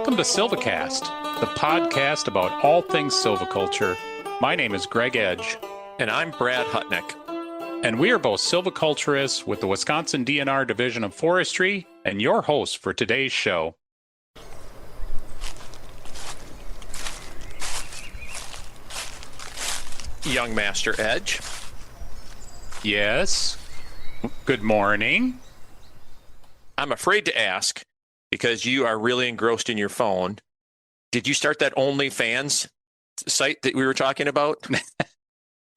Welcome to SilviCast, the podcast about all things silviculture. My name is Greg Edge. And I'm Brad Hutnick. And we are both silviculturists with the Wisconsin DNR Division of Forestry and your hosts for today's show. Young Master Edge. Yes. Good morning. I'm afraid to ask, because you are really engrossed in your phone. Did you start that OnlyFans site that we were talking about?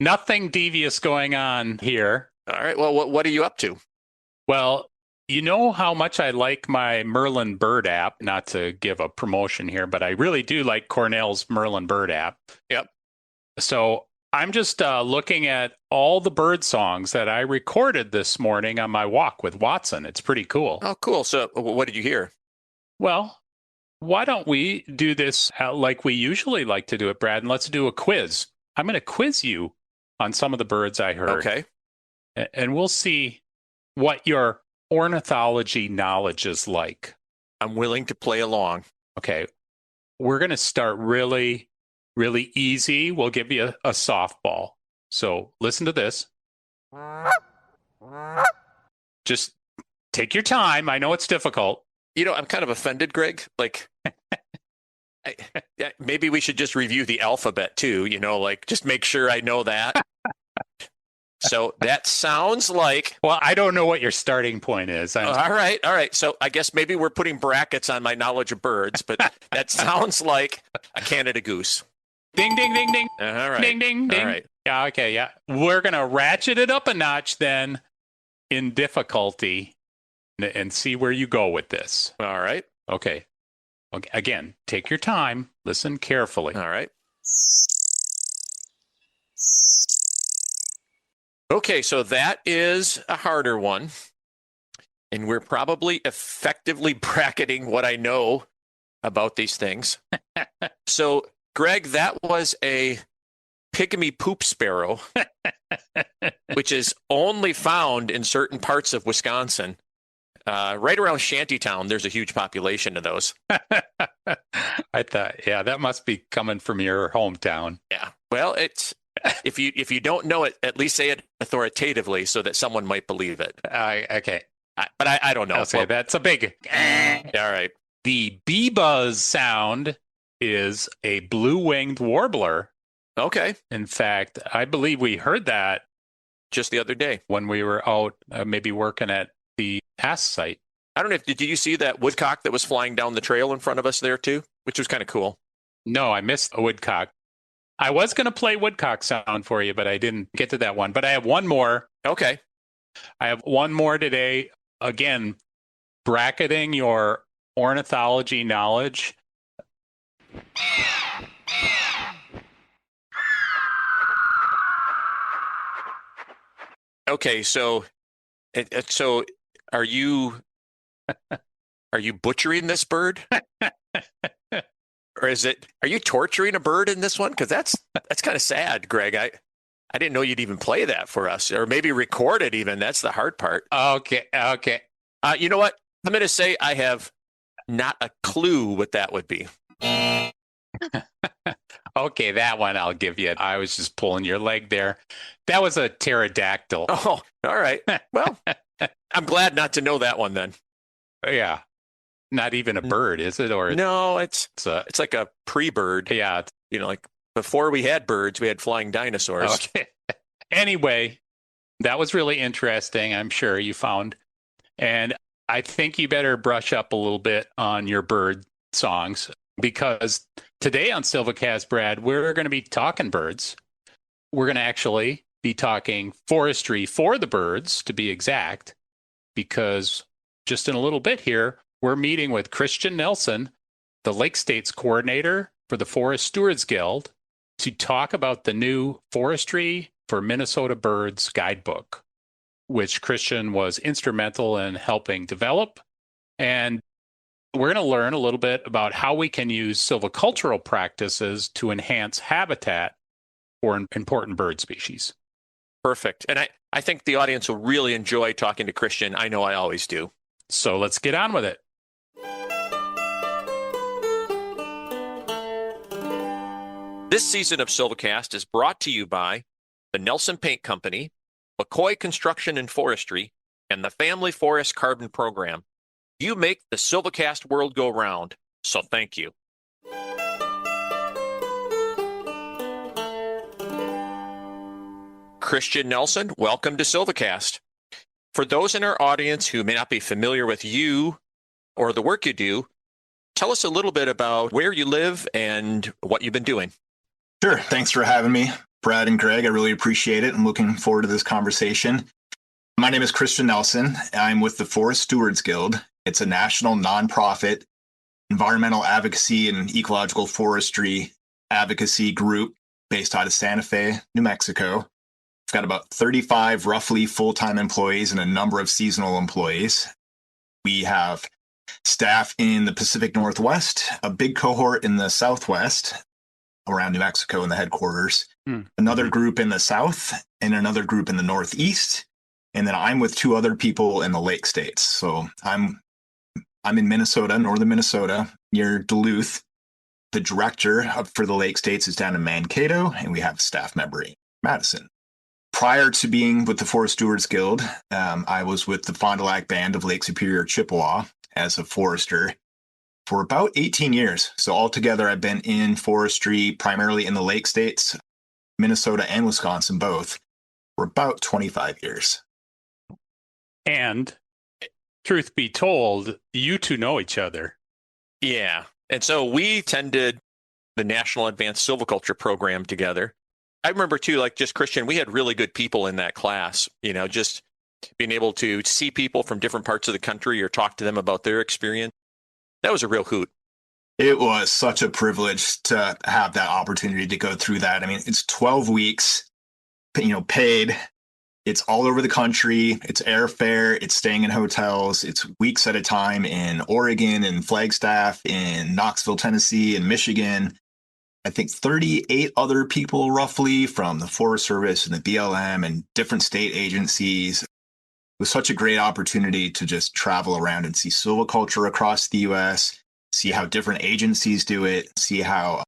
Nothing devious going on here. All right. Well, what are you up to? Well, you know how much I like my Merlin Bird app, not to give a promotion here, but I really do like Cornell's Merlin Bird app. Yep. So I'm just looking at all the bird songs that I recorded this morning on my walk with Watson. It's pretty cool. Oh, cool. So what did you hear? Well, why don't we do this like we usually like to do it, Brad, and let's do a quiz. I'm going to quiz you on some of the birds I heard. Okay. And we'll see what your ornithology knowledge is like. I'm willing to play along. Okay. We're going to start really, really easy. We'll give you a softball. So listen to this. Just take your time. I know it's difficult. You know, I'm kind of offended, Greg. Like, maybe we should just review the alphabet too, just make sure I know that. So that sounds like... Well, I don't know what your starting point is. All right. So I guess maybe we're putting brackets on my knowledge of birds, but that sounds like a Canada goose. Ding, ding, ding, ding. All right. Ding, ding, ding. All right. Yeah, okay, yeah. We're going to ratchet it up a notch then in difficulty and see where you go with this. All right. Okay. Again, take your time. Listen carefully. All right. Okay, so that is a harder one. And we're probably effectively bracketing what I know about these things. So, Greg, that was a pygmy poop sparrow, which is only found in certain parts of Wisconsin. Right around Shantytown, there's a huge population of those. I thought, yeah, that must be coming from your hometown. Yeah. Well, it's if you don't know it, at least say it authoritatively so that someone might believe it. Okay. But I don't know. I'll say that's a big... All right. The bee buzz sound is a blue-winged warbler. Okay. In fact, I believe we heard that just the other day when we were out maybe working at the past site. I don't know did you see that woodcock that was flying down the trail in front of us there too, which was kind of cool? No, I missed a woodcock. I was going to play woodcock sound for you, but I didn't get to that one. But I have one more. Okay. I have one more today. Again, bracketing your ornithology knowledge. Okay, so are you butchering this bird? Or are you torturing a bird in this one? Because that's kind of sad, Greg. I didn't know you'd even play that for us, or maybe record it even. That's the hard part. Okay. You know what? I'm going to say I have not a clue what that would be. Okay, that one I'll give you. I was just pulling your leg there. That was a pterodactyl. Oh, all right. Well, I'm glad not to know that one then. Yeah. Not even a bird, is it? Or no, it's like a pre-bird. Yeah. Like before we had birds, we had flying dinosaurs. Okay. Anyway, that was really interesting. I'm sure you found. And I think you better brush up a little bit on your bird songs, because today on SilviCast, Brad, we're going to be talking birds. We're going to actually be talking forestry for the birds, to be exact, because just in a little bit here, we're meeting with Christian Nelson, the Lake States coordinator for the Forest Stewards Guild, to talk about the new Forestry for Minnesota Birds guidebook, which Christian was instrumental in helping develop. And we're going to learn a little bit about how we can use silvicultural practices to enhance habitat for important bird species. Perfect. And I think the audience will really enjoy talking to Christian. I know I always do. So let's get on with it. This season of SilviCast is brought to you by the Nelson Paint Company, McCoy Construction and Forestry, and the Family Forest Carbon Program. You make the SilviCast world go round, so thank you. Christian Nelson, welcome to SilviCast. For those in our audience who may not be familiar with you or the work you do, tell us a little bit about where you live and what you've been doing. Sure. Thanks for having me, Brad and Greg. I really appreciate it. I'm looking forward to this conversation. My name is Christian Nelson. I'm with the Forest Stewards Guild. It's a national nonprofit environmental advocacy and ecological forestry advocacy group based out of Santa Fe, New Mexico. We've got about 35 roughly full-time employees and a number of seasonal employees. We have staff in the Pacific Northwest, a big cohort in the Southwest around New Mexico in the headquarters, another group in the South, and another group in the Northeast. And then I'm with two other people in the Lake States. So I'm in Minnesota, northern Minnesota, near Duluth. The director for the Lake States is down in Mankato, and we have a staff member in Madison. Prior to being with the Forest Stewards Guild, I was with the Fond du Lac Band of Lake Superior, Chippewa as a forester for about 18 years. So altogether, I've been in forestry primarily in the Lake States, Minnesota and Wisconsin both, for about 25 years. And truth be told, you two know each other. Yeah. And so we attended the National Advanced Silviculture program together. I remember too, like just Christian, we had really good people in that class, you know, just being able to see people from different parts of the country or talk to them about their experience. That was a real hoot. It was such a privilege to have that opportunity to go through that. I mean, it's 12 weeks, paid. It's all over the country. It's airfare. It's staying in hotels. It's weeks at a time in Oregon and Flagstaff, in Knoxville, Tennessee, and Michigan. I think 38 other people roughly from the Forest Service and the BLM and different state agencies. It was such a great opportunity to just travel around and see silviculture across the U.S., see how different agencies do it, see how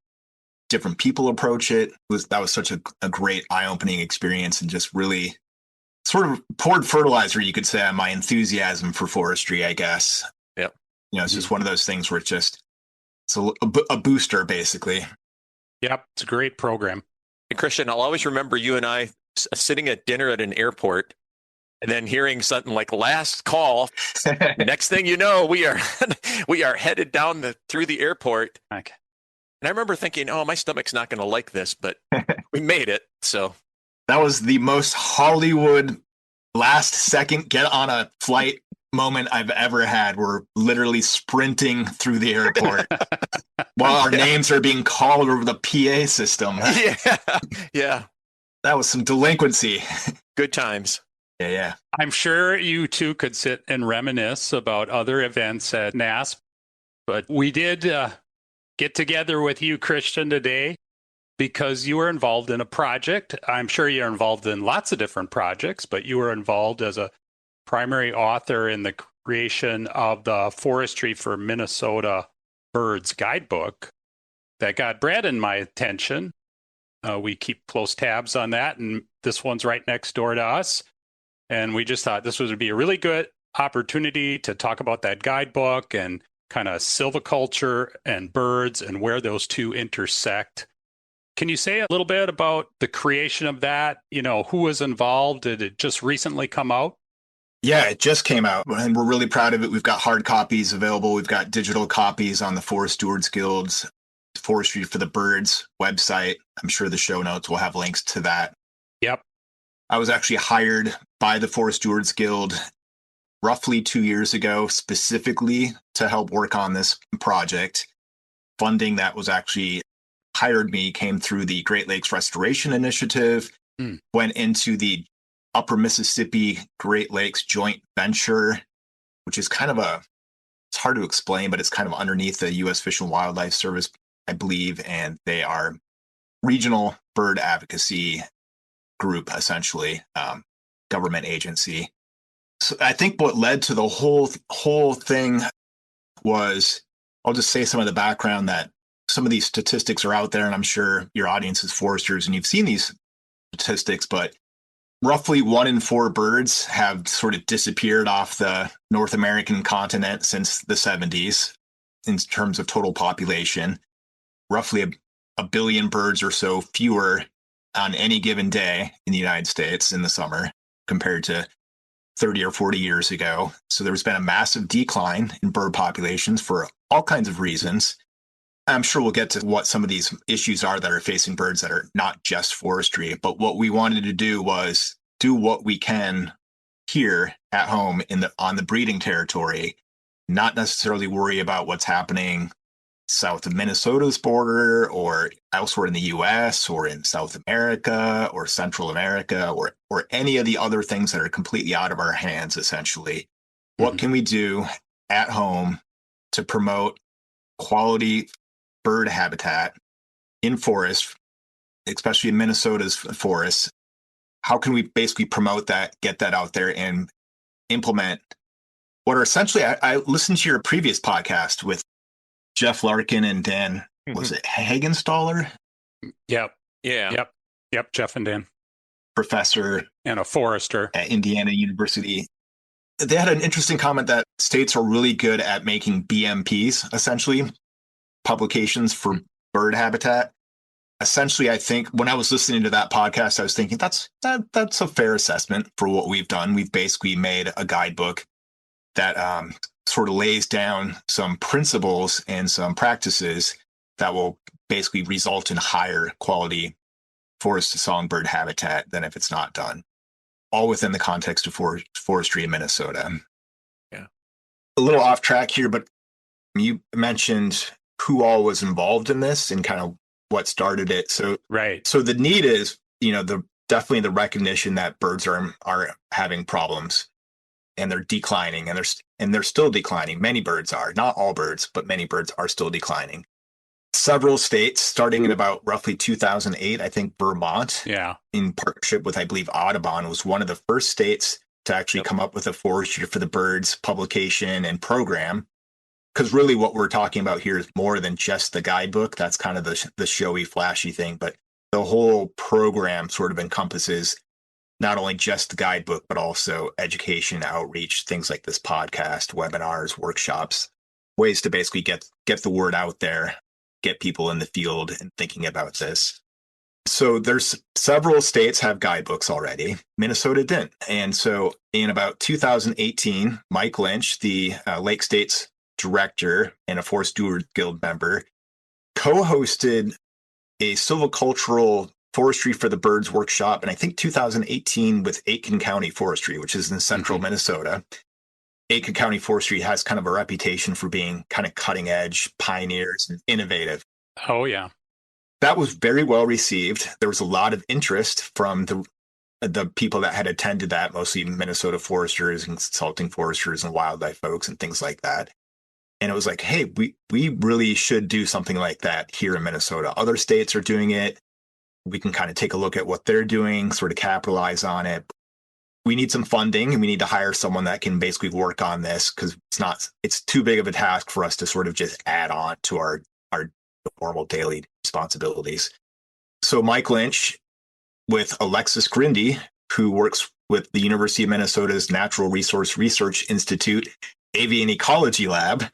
different people approach it. That was such a great eye-opening experience and just really sort of poured fertilizer, you could say, on my enthusiasm for forestry, I guess. Yep. It's just one of those things where it's a booster, basically. Yep, it's a great program. And Christian, I'll always remember you and I sitting at dinner at an airport and then hearing something like last call. Next thing you know, we are headed down through the airport. Okay. And I remember thinking, oh, my stomach's not going to like this, but we made it. So that was the most Hollywood last second get on a flight moment I've ever had. We're literally sprinting through the airport while our names are being called over the PA system. Yeah. That was some delinquency. Good times. Yeah. I'm sure you two could sit and reminisce about other events at NASP, but we did get together with you, Christian, today because you were involved in a project. I'm sure you're involved in lots of different projects, but you were involved as a primary author in the creation of the Forestry for Minnesota Birds guidebook that got Brad and my attention. We keep close tabs on that, and this one's right next door to us. And we just thought this would be a really good opportunity to talk about that guidebook and kind of silviculture and birds and where those two intersect. Can you say a little bit about the creation of that? Who was involved? Did it just recently come out? Yeah, it just came out, and we're really proud of it. We've got hard copies available. We've got digital copies on the Forest Stewards Guild's Forestry for the Birds website. I'm sure the show notes will have links to that. Yep. I was actually hired by the Forest Stewards Guild roughly 2 years ago, specifically to help work on this project. Funding that was actually hired me came through the Great Lakes Restoration Initiative, went into the Upper Mississippi Great Lakes Joint Venture, which is it's hard to explain, but it's kind of underneath the U.S. Fish and Wildlife Service, I believe, and they are regional bird advocacy group, essentially, government agency. So I think what led to the whole thing was, I'll just say some of the background that some of these statistics are out there, and I'm sure your audience is foresters and you've seen these statistics, but roughly 1 in 4 birds have sort of disappeared off the North American continent since the 70s in terms of total population. Roughly a billion birds or so fewer on any given day in the United States in the summer compared to 30 or 40 years ago. So there's been a massive decline in bird populations for all kinds of reasons. I'm sure we'll get to what some of these issues are that are facing birds that are not just forestry. But what we wanted to do was do what we can here at home on the breeding territory, not necessarily worry about what's happening south of Minnesota's border or elsewhere in the US or in South America or Central America or any of the other things that are completely out of our hands, essentially. What can we do at home to promote quality bird habitat in forests, especially in Minnesota's forests? How can we basically promote that, get that out there, and implement what are essentially, I listened to your previous podcast with Jeff Larkin and Dan, was it Hagenstaller? Yep. Yeah. Yep. Jeff and Dan. Professor. And a forester. At Indiana University. They had an interesting comment that states are really good at making BMPs, essentially, publications for bird habitat. Essentially, I think when I was listening to that podcast, I was thinking that's a fair assessment for what we've done. We've basically made a guidebook that sort of lays down some principles and some practices that will basically result in higher quality forest songbird habitat than if it's not done, all within the context of forestry in Minnesota. Yeah. A little off track here, but you mentioned who all was involved in this and kind of what started it. So, right. So the need is, definitely the recognition that birds are having problems and they're declining and they're still declining. Many birds are, not all birds, but many birds are still declining. Several states, starting in about roughly 2008, I think Vermont, in partnership with, I believe, Audubon, was one of the first states to actually come up with a Forestry for the Birds publication and program. Because really what we're talking about here is more than just the guidebook. That's kind of the showy, flashy thing. But the whole program sort of encompasses not only just the guidebook, but also education, outreach, things like this podcast, webinars, workshops, ways to basically get the word out there, get people in the field and thinking about this. So there's several states have guidebooks already. Minnesota didn't. And so in about 2018, Mike Lynch, the Lake States director and a Forest Stewards Guild member, co-hosted a silvicultural Forestry for the Birds workshop in, I think, 2018 with Aitkin County Forestry, which is in central Minnesota. Aitkin County Forestry has kind of a reputation for being kind of cutting edge, pioneers, and innovative. Oh, yeah. That was very well received. There was a lot of interest from the people that had attended that, mostly Minnesota foresters and consulting foresters and wildlife folks and things like that. And it was like, hey, we really should do something like that here in Minnesota. Other states are doing it. We can kind of take a look at what they're doing, sort of capitalize on it. We need some funding and we need to hire someone that can basically work on this because it's too big of a task for us to sort of just add on to our normal daily responsibilities. So Mike Lynch with Alexis Grindy, who works with the University of Minnesota's Natural Resource Research Institute Avian Ecology Lab,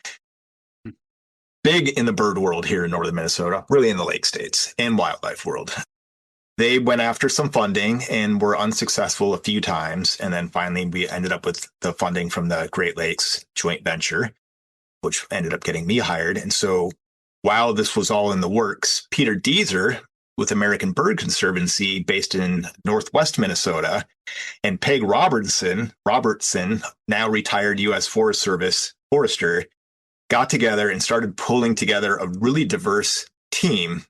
big in the bird world here in northern Minnesota, really in the Lake States and wildlife world. They went after some funding and were unsuccessful a few times. And then finally, we ended up with the funding from the Great Lakes joint venture, which ended up getting me hired. And so while this was all in the works, Peter Deezer with American Bird Conservancy based in Northwest Minnesota, and Peg Robertson, now retired U.S. Forest Service forester, got together and started pulling together a really diverse team,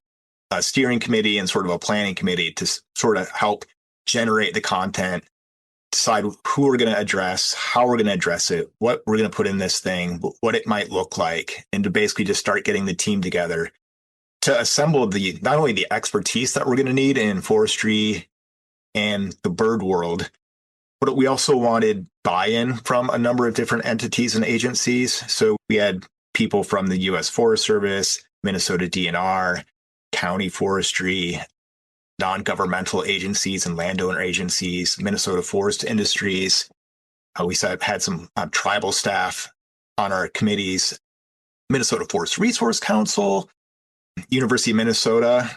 a steering committee and sort of a planning committee to sort of help generate the content, decide who we're going to address, how we're going to address it, what we're going to put in this thing, what it might look like, and to basically just start getting the team together to assemble not only the expertise that we're going to need in forestry and the bird world, but we also wanted buy-in from a number of different entities and agencies. So we had people from the U.S. Forest Service, Minnesota DNR, county forestry, non-governmental agencies and landowner agencies, Minnesota Forest Industries. We had some tribal staff on our committees, Minnesota Forest Resource Council, University of Minnesota,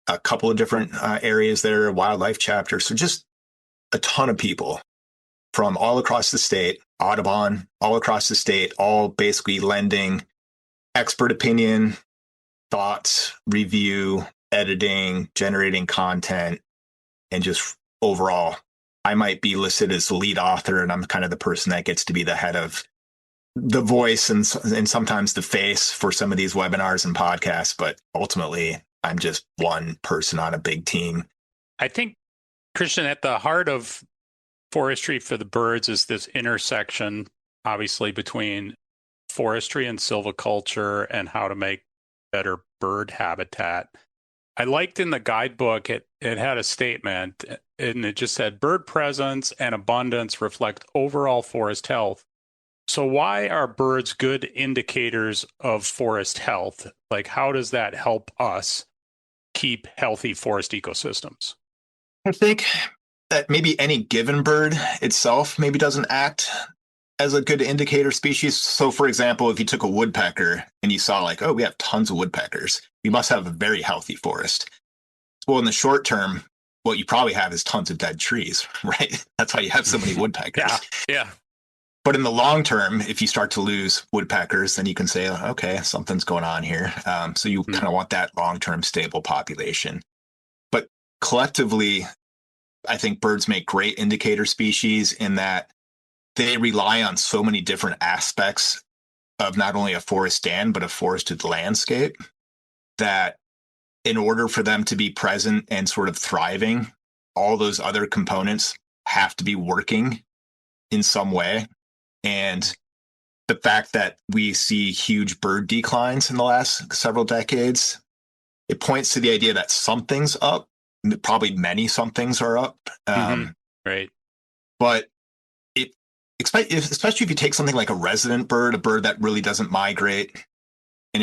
a couple of different areas there, wildlife chapter. So just a ton of people from all across the state, Audubon, all across the state, all basically lending expert opinion, thoughts, review, editing, generating content, and just overall, I might be listed as the lead author, and I'm kind of the person that gets to be the head of the voice and sometimes the face for some of these webinars and podcasts. But ultimately, I'm just one person on a big team. I think, Christian, at the heart of forestry for the birds is this intersection, obviously, between forestry and silviculture and how to make better bird habitat. I liked in the guidebook, it had a statement, and it just said, bird presence and abundance reflect overall forest health. So why are birds good indicators of forest health? Like, how does that help us keep healthy forest ecosystems? I think that maybe any given bird itself maybe doesn't act as a good indicator species. So, for example, if you took a woodpecker and you saw like, oh, we have tons of woodpeckers, we must have a very healthy forest. Well, in the short term, what you probably have is tons of dead trees, right? That's why you have so many woodpeckers. Yeah. But in the long term, if you start to lose woodpeckers, then you can say, okay, something's going on here. So you kind of want that long-term stable population. But collectively, I think birds make great indicator species in that they rely on so many different aspects of not only a forest stand, but a forested landscape, that in order for them to be present and sort of thriving, all those other components have to be working in some way. And the fact that we see huge bird declines in the last several decades, it points to the idea that something's up. Probably many somethings are up. Right. But especially if you take something like a resident bird, a bird that really doesn't migrate, and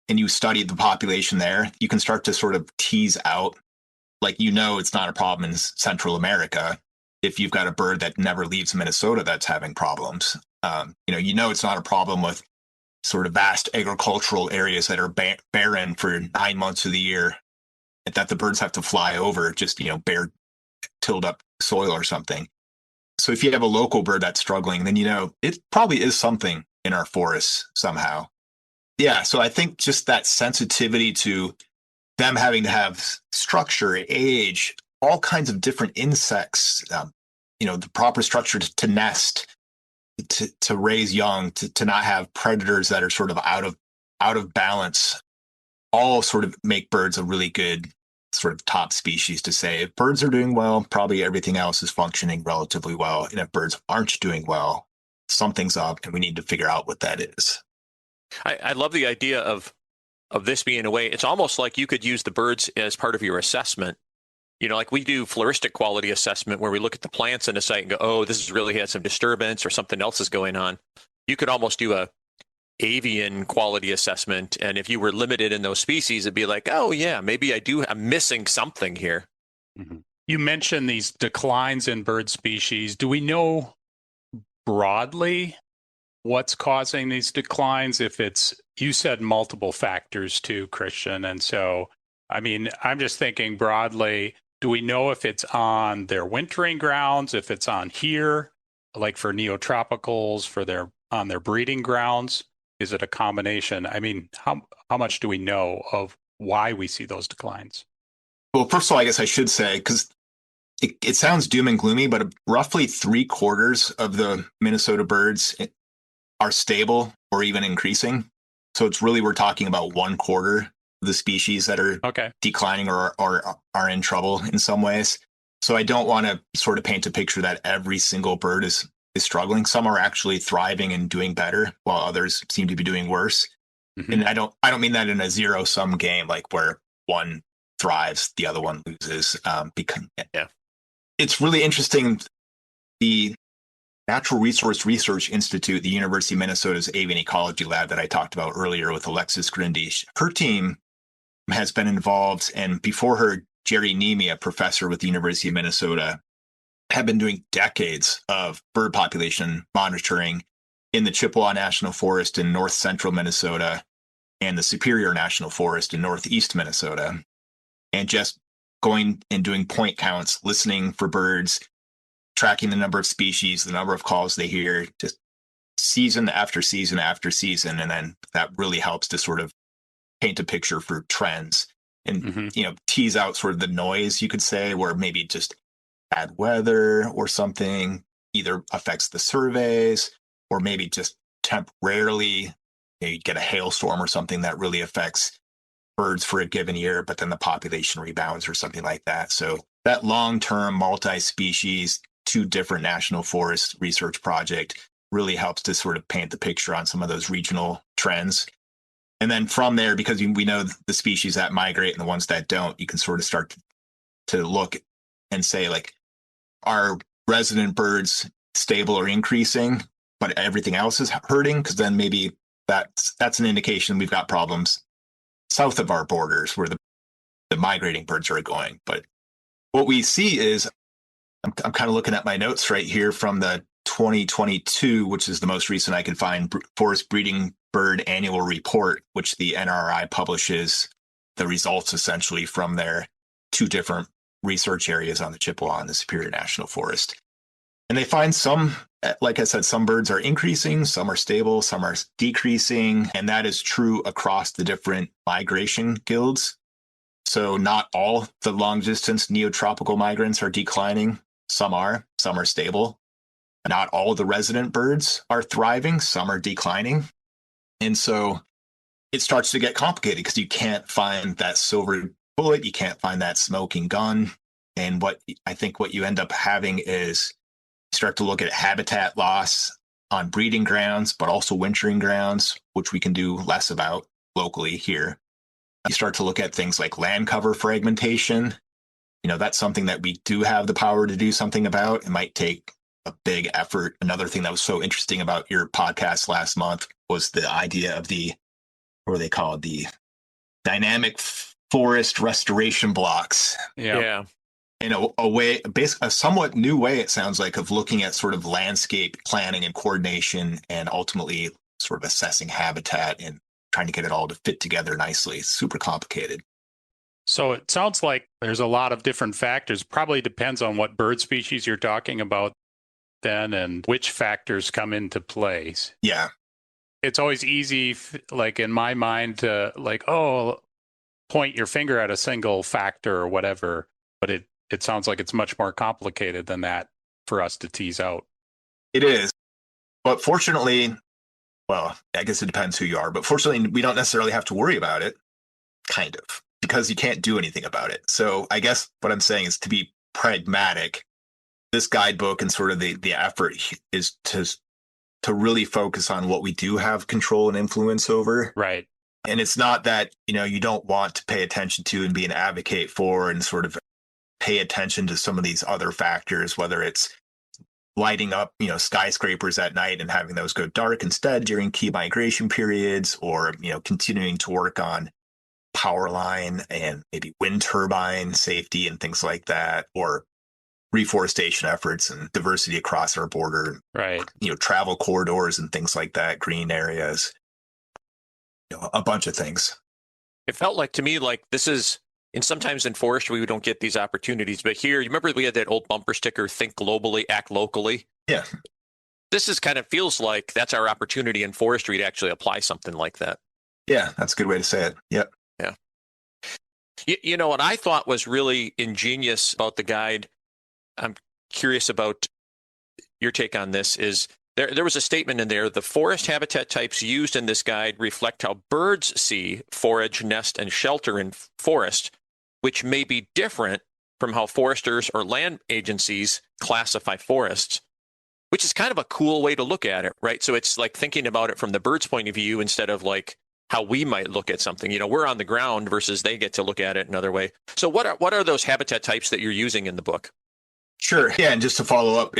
you study the population there, you can start to sort of tease out, like, it's not a problem in Central America if you've got a bird that never leaves Minnesota that's having problems. It's not a problem with sort of vast agricultural areas that are barren for 9 months of the year, that the birds have to fly over, just, bare tilled up soil or something. So if you have a local bird that's struggling, then, it probably is something in our forests somehow. Yeah. So I think just that sensitivity to them having to have structure, age, all kinds of different insects, the proper structure to nest, to raise young, to not have predators that are sort of out of balance, all sort of make birds a really good sort of top species to say, if birds are doing well, probably everything else is functioning relatively well. And if birds aren't doing well, something's up and we need to figure out what that is. I love the idea of this being a way, it's almost like you could use the birds as part of your assessment. Like we do floristic quality assessment where we look at the plants in a site and go, oh, this has really had some disturbance or something else is going on. You could almost do a avian quality assessment. And if you were limited in those species, it'd be like, oh yeah, maybe I'm missing something here. Mm-hmm. You mentioned these declines in bird species. Do we know broadly what's causing these declines? You said multiple factors too, Christian. And so, I'm just thinking broadly, do we know if it's on their wintering grounds, if it's on here, like for neotropicals, on their breeding grounds? Is it a combination? How much do we know of why we see those declines? Well, first of all, I guess I should say, because it sounds doom and gloomy, but roughly 3/4 of the Minnesota birds are stable or even increasing. So it's really, we're talking about 1/4 of the species that are declining or are in trouble in some ways. So I don't want to sort of paint a picture that every single bird is struggling. Some are actually thriving and doing better, while others seem to be doing worse. Mm-hmm. And I don't mean that in a zero-sum game, like where one thrives, the other one loses. It's really interesting. The Natural Resource Research Institute, the University of Minnesota's Avian Ecology Lab that I talked about earlier with Alexis Grindy. Her team has been involved, and before her, Jerry Nemi, a professor with the University of Minnesota, have been doing decades of bird population monitoring in the Chippewa National Forest in north central Minnesota and the Superior National Forest in northeast Minnesota, and just going and doing point counts, listening for birds, tracking the number of species, the number of calls they hear, just season after season after season. And then that really helps to sort of paint a picture for trends and, tease out sort of the noise, you could say, where maybe just bad weather or something either affects the surveys, or maybe just temporarily you get a hailstorm or something that really affects birds for a given year, but then the population rebounds or something like that. So that long-term multi-species, 2 different national forest research project really helps to sort of paint the picture on some of those regional trends. And then from there, because we know the species that migrate and the ones that don't, you can sort of start to look and say, like, are resident birds stable or increasing, but everything else is hurting? Because then maybe that's an indication we've got problems south of our borders where the migrating birds are going. But what we see is, I'm kind of looking at my notes right here from the 2022, which is the most recent I could find, Forest Breeding Bird Annual Report, which the NRI publishes the results essentially from their 2 different research areas on the Chippewa and the Superior National Forest. And they find some, like I said, some birds are increasing, some are stable, some are decreasing. And that is true across the different migration guilds. So not all the long distance neotropical migrants are declining. Some are stable. Not all the resident birds are thriving, some are declining. And so it starts to get complicated because you can't find that silver bullet, you can't find that smoking gun. And what you end up having is start to look at habitat loss on breeding grounds, but also wintering grounds, which we can do less about locally here. You start to look at things like land cover fragmentation. That's something that we do have the power to do something about. It might take a big effort. Another thing that was so interesting about your podcast last month was the idea of what do they call it? The dynamic forest restoration blocks. Yeah. In a way, a somewhat new way, it sounds like, of looking at sort of landscape planning and coordination and ultimately sort of assessing habitat and trying to get it all to fit together nicely. It's super complicated. So it sounds like there's a lot of different factors. Probably depends on what bird species you're talking about then and which factors come into play. Yeah. It's always easy, like in my mind, to point your finger at a single factor or whatever, but it sounds like it's much more complicated than that for us to tease out. It is. But fortunately, well, I guess it depends who you are, but fortunately, we don't necessarily have to worry about it, kind of, because you can't do anything about it. So I guess what I'm saying is to be pragmatic. This guidebook and sort of the effort is to really focus on what we do have control and influence over. Right. And it's not that, you don't want to pay attention to and be an advocate for and sort of pay attention to some of these other factors, whether it's lighting up, skyscrapers at night and having those go dark instead during key migration periods, or, continuing to work on power line and maybe wind turbine safety and things like that, or reforestation efforts and diversity across our border, right? Travel corridors and things like that, green areas, a bunch of things. It felt like to me like this is, and sometimes in forestry we don't get these opportunities, but here, you remember we had that old bumper sticker, think globally, act locally? Yeah. This is kind of feels like that's our opportunity in forestry to actually apply something like that. Yeah, that's a good way to say it. Yep. Yeah. What I thought was really ingenious about the guide, I'm curious about your take on this, is there was a statement in there: the forest habitat types used in this guide reflect how birds see, forage, nest, and shelter in forest, which may be different from how foresters or land agencies classify forests, which is kind of a cool way to look at it, right? So it's like thinking about it from the bird's point of view instead of like how we might look at something. We're on the ground versus they get to look at it another way. So what are those habitat types that you're using in the book? Sure. Yeah. And just to follow up,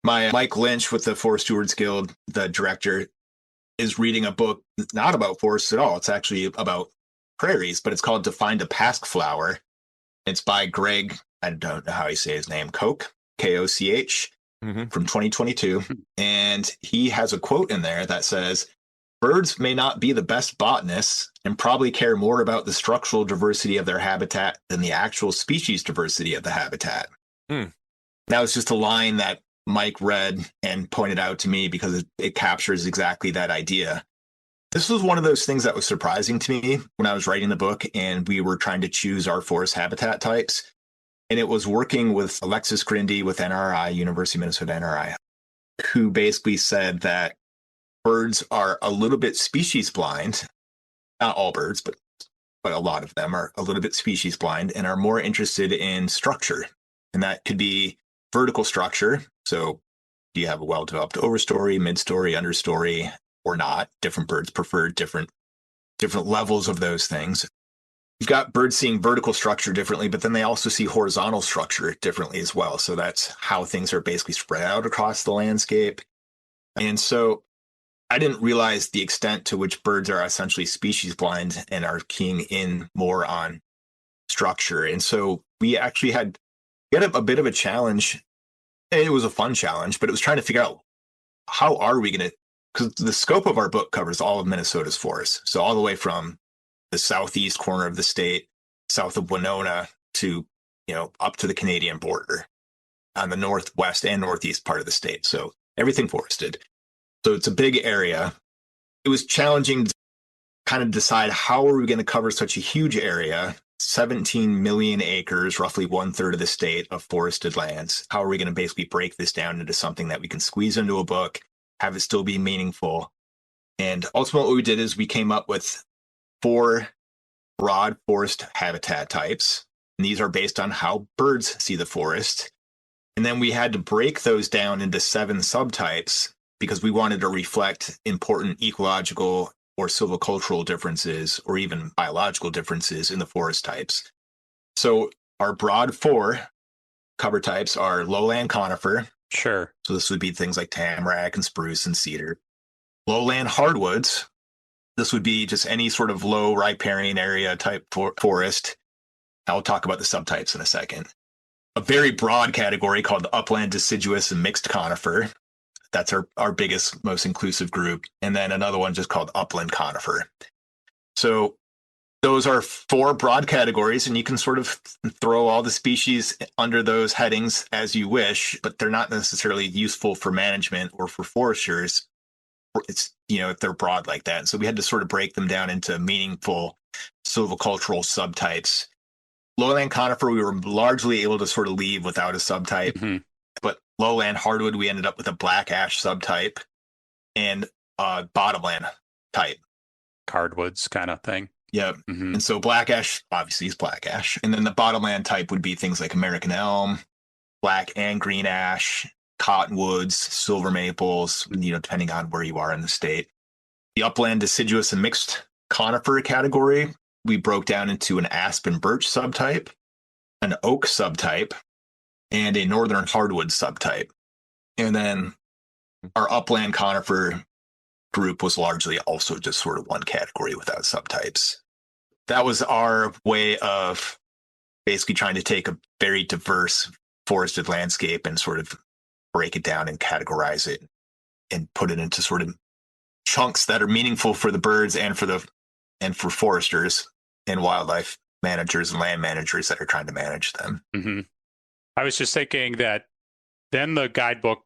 My Mike Lynch with the Forest Stewards Guild, the director, is reading a book not about forests at all. It's actually about prairies, but it's called To Find a Pasque-Flower. It's by Greg, I don't know how you say his name, Koch, Koch, from 2022. And he has a quote in there that says, birds may not be the best botanists and probably care more about the structural diversity of their habitat than the actual species diversity of the habitat. That was just a line that Mike read and pointed out to me because it captures exactly that idea. This was one of those things that was surprising to me when I was writing the book and we were trying to choose our forest habitat types. And it was working with Alexis Grindy with NRI, University of Minnesota NRI, who basically said that birds are a little bit species blind. Not all birds, but a lot of them are a little bit species blind and are more interested in structure. And that could be vertical structure. So do you have a well-developed overstory, mid-story, understory, or not? Different birds prefer different levels of those things. You've got birds seeing vertical structure differently, but then they also see horizontal structure differently as well. So that's how things are basically spread out across the landscape. And so I didn't realize the extent to which birds are essentially species blind and are keying in more on structure. And so we actually had a bit of a challenge. It was a fun challenge, but it was trying to figure out how are we going to, because the scope of our book covers all of Minnesota's forests. So all the way from the southeast corner of the state, south of Winona to, up to the Canadian border on the northwest and northeast part of the state. So everything forested. So it's a big area. It was challenging to kind of decide how are we going to cover such a huge area, 17 million acres, roughly 1/3 of the state of forested lands. How are we going to basically break this down into something that we can squeeze into a book, have it still be meaningful? And ultimately what we did is we came up with 4 broad forest habitat types. And these are based on how birds see the forest. And then we had to break those down into 7 subtypes because we wanted to reflect important ecological or silvicultural differences or even biological differences in the forest types. So our broad 4 cover types are lowland conifer. Sure. So this would be things like tamarack and spruce and cedar. Lowland hardwoods. This would be just any sort of low riparian area type forest. I'll talk about the subtypes in a second. A very broad category called the upland deciduous and mixed conifer. That's our biggest, most inclusive group. And then another one just called upland conifer. So those are 4 broad categories, and you can sort of throw all the species under those headings as you wish, but they're not necessarily useful for management or for foresters. It's, if they're broad like that. And so we had to sort of break them down into meaningful silvicultural subtypes. Lowland conifer, we were largely able to sort of leave without a subtype. But lowland hardwood, we ended up with a black ash subtype and bottomland type. Hardwoods kind of thing. Yep. And so black ash, obviously, is black ash. And then the bottomland type would be things like American elm, black and green ash, cottonwoods, silver maples, depending on where you are in the state. The upland deciduous and mixed conifer category, we broke down into an aspen birch subtype, an oak subtype, and a northern hardwood subtype. And then our upland conifer group was largely also just sort of one category without subtypes. That was our way of basically trying to take a very diverse forested landscape and sort of break it down and categorize it and put it into sort of chunks that are meaningful for the birds and for foresters and wildlife managers and land managers that are trying to manage them. I was just thinking that then the guidebook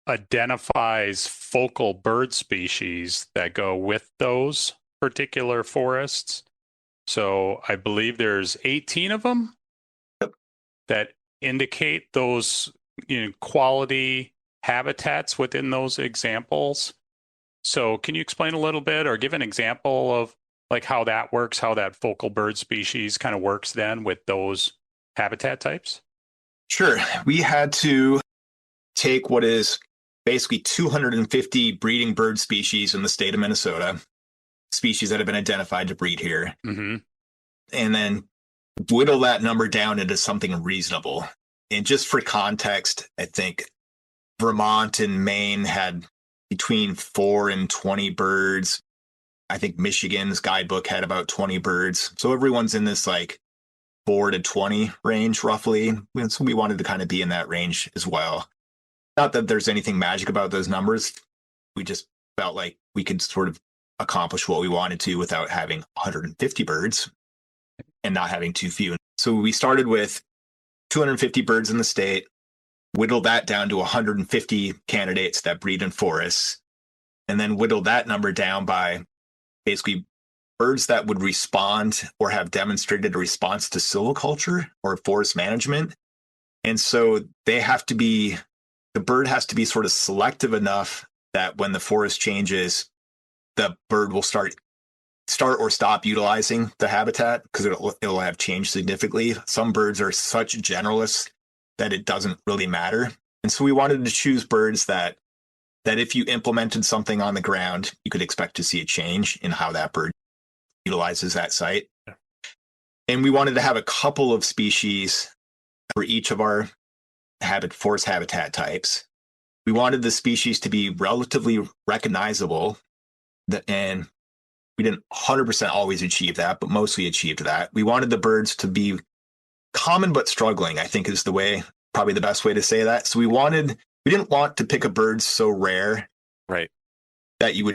identifies focal bird species that go with those particular forests. So I believe there's 18 of them that indicate those quality habitats within those examples. So can you explain a little bit or give an example of like how that works, how that focal bird species kind of works then with those habitat types? Sure. We had to take what is basically 250 breeding bird species in the state of Minnesota, species that have been identified to breed here, and then whittle that number down into something reasonable. And just for context, I think Vermont and Maine had between 4 and 20 birds. I think Michigan's guidebook had about 20 birds. So everyone's in this like 4 to 20 range roughly. And so we wanted to kind of be in that range as well. Not that there's anything magic about those numbers. We just felt like we could sort of accomplish what we wanted to without having 150 birds and not having too few. So we started with 250 birds in the state, whittled that down to 150 candidates that breed in forests, and then whittled that number down by basically birds that would respond or have demonstrated a response to silviculture or forest management. And so the bird has to be sort of selective enough that when the forest changes, the bird will start or stop utilizing the habitat because it'll have changed significantly. Some birds are such generalists that it doesn't really matter. And so we wanted to choose birds that if you implemented something on the ground, you could expect to see a change in how that bird utilizes that site. Yeah. And we wanted to have a couple of species for each of our forest habitat types. We wanted the species to be relatively recognizable, and we didn't 100% always achieve that, but mostly achieved that. We wanted the birds to be common but struggling, I think is probably the best way to say that. So we didn't want to pick a bird so rare, right, that you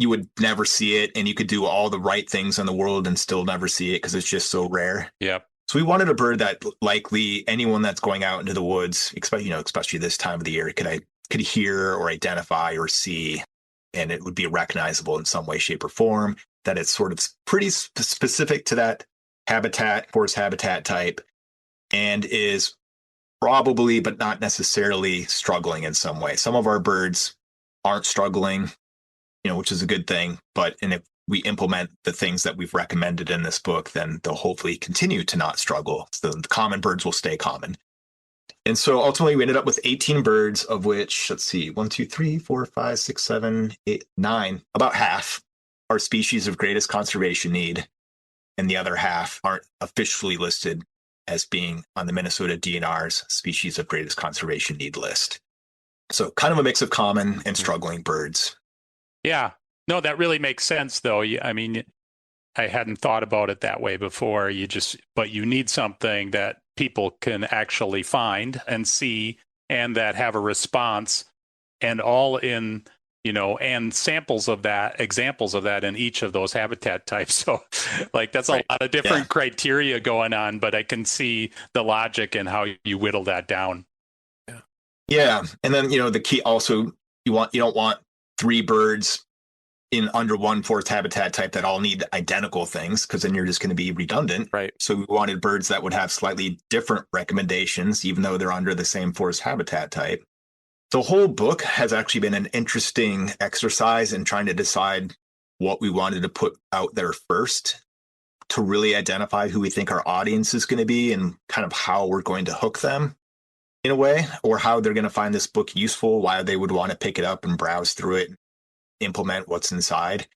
would never see it, and you could do all the right things in the world and still never see it because it's just so rare. Yep. So we wanted a bird that likely anyone that's going out into the woods, especially this time of the year, could hear or identify or see, and it would be recognizable in some way, shape, or form, that it's sort of pretty specific to that forest habitat type, and is probably, but not necessarily, struggling in some way. Some of our birds aren't struggling, which is a good thing, and if we implement the things that we've recommended in this book, then they'll hopefully continue to not struggle. So the common birds will stay common. And so ultimately we ended up with 18 birds, of which, let's see, 1, 2, 3, 4, 5, 6, 7, 8, 9, about half are species of greatest conservation need. And the other half aren't officially listed as being on the Minnesota DNR's species of greatest conservation need list. So kind of a mix of common and struggling birds. Yeah. No, that really makes sense, though. I mean, I hadn't thought about it that way before. But you need something that people can actually find and see, and that have a response, and all in, and examples of that in each of those habitat types. So like, that's a lot of different criteria going on, but I can see the logic and how you whittle that down. Yeah. And then, the key also, you don't want 3 birds in under one forest habitat type that all need identical things, because then you're just going to be redundant. Right. So we wanted birds that would have slightly different recommendations, even though they're under the same forest habitat type. The whole book has actually been an interesting exercise in trying to decide what we wanted to put out there first, to really identify who we think our audience is going to be and kind of how we're going to hook them in a way, or how they're going to find this book useful, why they would want to pick it up and browse through it, implement what's inside.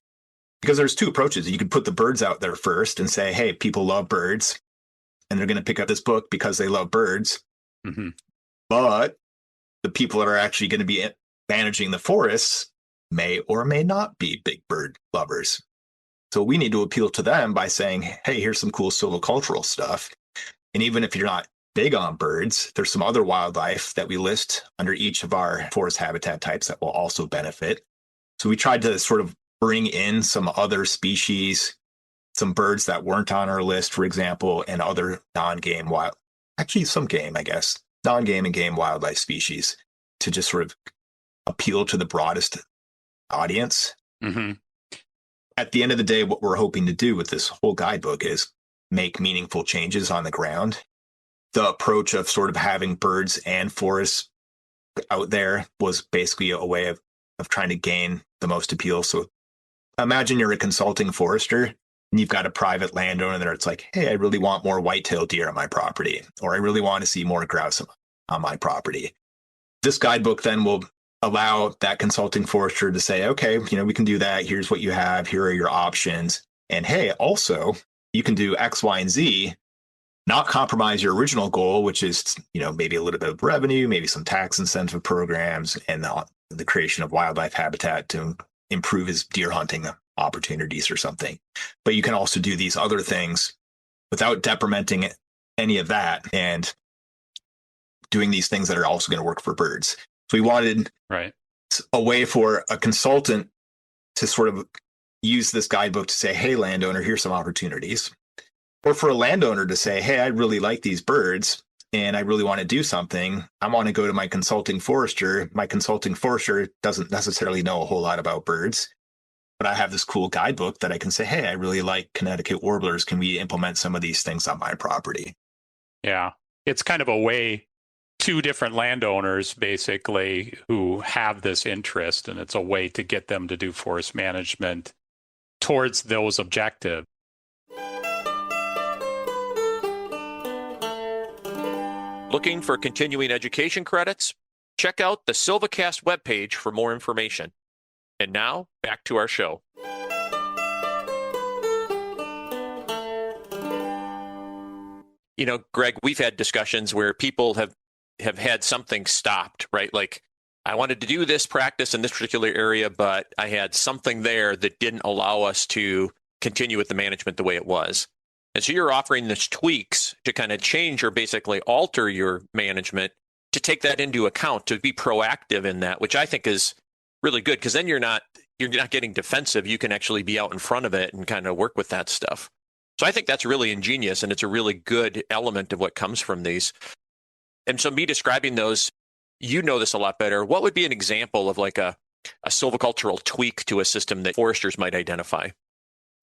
Because there's 2 approaches. You could put the birds out there first and say, hey, people love birds, and they're going to pick up this book because they love birds. Mm-hmm. But the people that are actually going to be managing the forests may or may not be big bird lovers. So we need to appeal to them by saying, hey, here's some cool silvicultural stuff. And even if you're not big on birds, there's some other wildlife that we list under each of our forest habitat types that will also benefit. So we tried to sort of bring in some other species, some birds that weren't on our list, for example, and other non-game some game, I guess, non-game and game wildlife species, to just sort of appeal to the broadest audience. Mm-hmm. At the end of the day, what we're hoping to do with this whole guidebook is make meaningful changes on the ground. The approach of sort of having birds and forests out there was basically a way of trying to gain the most appeal. So imagine you're a consulting forester and you've got a private landowner there. It's like, hey, I really want more white-tailed deer on my property, or I really want to see more grouse on my property. This guidebook then will allow that consulting forester to say, okay, we can do that. Here's what you have. Here are your options. And hey, also, you can do X, Y, and Z. not compromise your original goal, which is, maybe a little bit of revenue, maybe some tax incentive programs, and the creation of wildlife habitat to improve his deer hunting opportunities or something. But you can also do these other things without detrimenting any of that and doing these things that are also going to work for birds. So we wanted a way for a consultant to sort of use this guidebook to say, hey, landowner, here's some opportunities. Or for a landowner to say, hey, I really like these birds and I really want to do something. I want to go to my consulting forester. My consulting forester doesn't necessarily know a whole lot about birds, but I have this cool guidebook that I can say, hey, I really like Connecticut warblers. Can we implement some of these things on my property? Yeah. It's kind of a way, two different landowners basically who have this interest, and it's a way to get them to do forest management towards those objectives. Looking for continuing education credits? Check out the SilviCast webpage for more information. And now, back to our show. Greg, we've had discussions where people have had something stopped, right? Like, I wanted to do this practice in this particular area, but I had something there that didn't allow us to continue with the management the way it was. And so you're offering this tweaks to kind of change or basically alter your management to take that into account, to be proactive in that, which I think is really good, because then you're not getting defensive. You can actually be out in front of it and kind of work with that stuff. So I think that's really ingenious, and it's a really good element of what comes from these. And so me describing those, you know this a lot better. What would be an example of like a silvicultural tweak to a system that foresters might identify?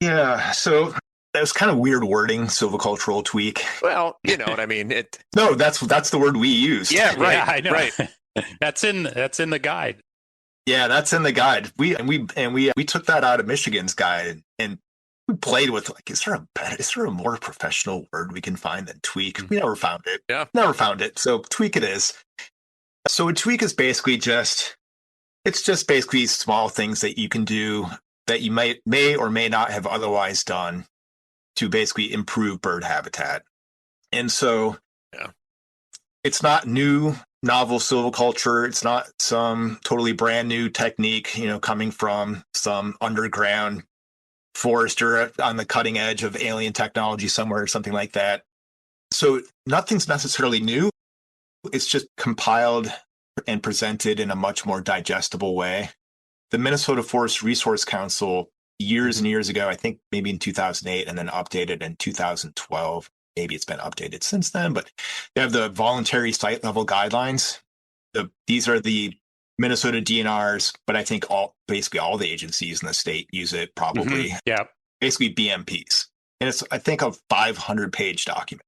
Yeah, so that was kind of weird wording, silvicultural tweak. Well, you know what I mean. No, that's the word we use. Yeah, right. Yeah, I know. Right. That's in the guide. Yeah, that's in the guide. We took that out of Michigan's guide and we played with, like, is there a more professional word we can find than tweak? We never found it. Yeah. Never found it. So tweak it is. So a tweak is basically it's just basically small things that you can do that you may or may not have otherwise done to basically improve bird habitat. And so it's not new, novel silviculture. It's not some totally brand new technique, coming from some underground forester on the cutting edge of alien technology somewhere or something like that. So nothing's necessarily new. It's just compiled and presented in a much more digestible way. The Minnesota Forest Resource Council, years and years ago, I think maybe in 2008, and then updated in 2012. Maybe it's been updated since then, but they have the voluntary site level guidelines. These are the Minnesota DNRs, but I think basically all the agencies in the state use it probably. Yeah. Basically BMPs. And it's, I think, a 500-page document.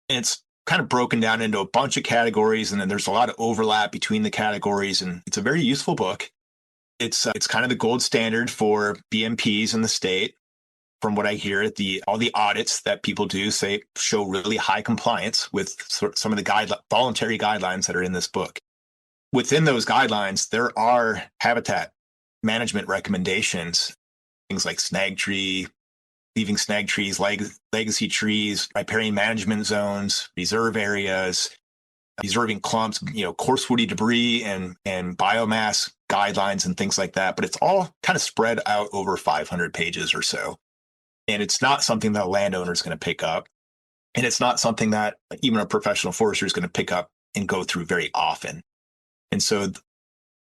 And it's kind of broken down into a bunch of categories, and then there's a lot of overlap between the categories, and it's a very useful book. It's kind of the gold standard for BMPs in the state. From what I hear, all the audits that people do show really high compliance with some of the voluntary guidelines that are in this book. Within those guidelines, there are habitat management recommendations, things like snag tree, leaving snag trees, legacy trees, riparian management zones, reserve areas, reserving clumps, coarse woody debris and biomass guidelines and things like that. But it's all kind of spread out over 500 pages or so. And it's not something that a landowner is going to pick up. And it's not something that even a professional forester is going to pick up and go through very often. And so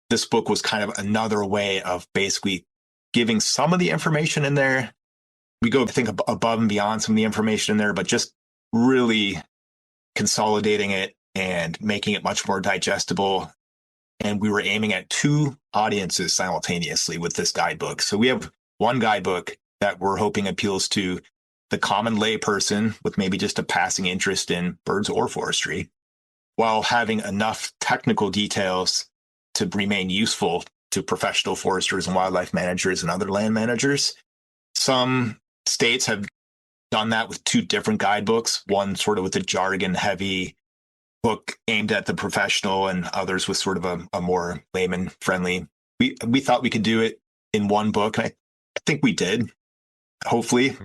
this book was kind of another way of basically giving some of the information in there. We go, I think, above and beyond some of the information in there, but just really consolidating it and making it much more digestible. And we were aiming at two audiences simultaneously with this guidebook. So we have one guidebook that we're hoping appeals to the common layperson with maybe just a passing interest in birds or forestry, while having enough technical details to remain useful to professional foresters and wildlife managers and other land managers. Some states have done that with two different guidebooks, one sort of with a jargon-heavy book aimed at the professional and others with sort of a more layman-friendly. We thought we could do it in one book, and I think we did. Hopefully.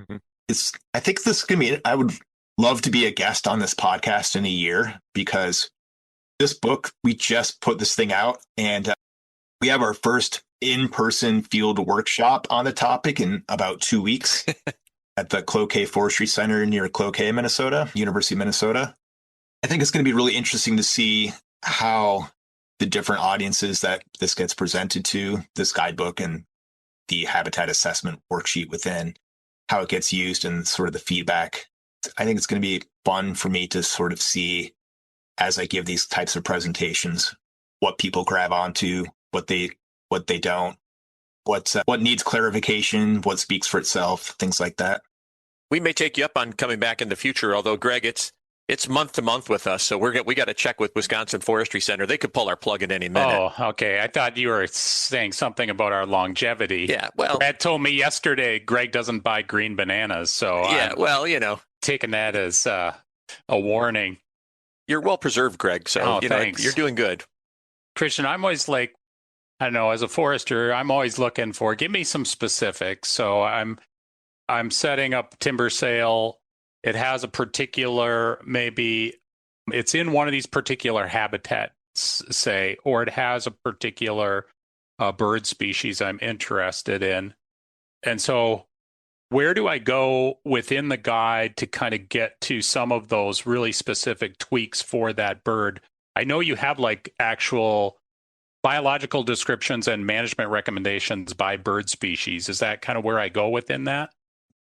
I think this is going to be, I would love to be a guest on this podcast in a year, because this book, we just put this thing out, and we have our first in-person field workshop on the topic in about 2 weeks at the Cloquet Forestry Center near Cloquet, Minnesota, University of Minnesota. I think it's going to be really interesting to see how the different audiences that this gets presented to, this guidebook and the habitat assessment worksheet within, how it gets used and sort of the feedback. I think it's going to be fun for me to sort of see, as I give these types of presentations, what people grab onto, what they don't, what needs clarification, what speaks for itself, things like that. We may take you up on coming back in the future, although, Greg, it's month to month with us, so we got to check with Wisconsin Forestry Center. They could pull our plug at any minute. Oh, okay. I thought you were saying something about our longevity. Yeah, well, Brad told me yesterday Greg doesn't buy green bananas, so yeah, I'm taking that as a warning. You're well preserved, Greg. So thanks. You're doing good. Christian, I'm always like, I don't know, as a forester, I'm always looking for, give me some specifics. So I'm setting up timber sale. It has a particular, maybe it's in one of these particular habitats, say, or it has a particular bird species I'm interested in. And so where do I go within the guide to kind of get to some of those really specific tweaks for that bird? I know you have like actual biological descriptions and management recommendations by bird species. Is that kind of where I go within that?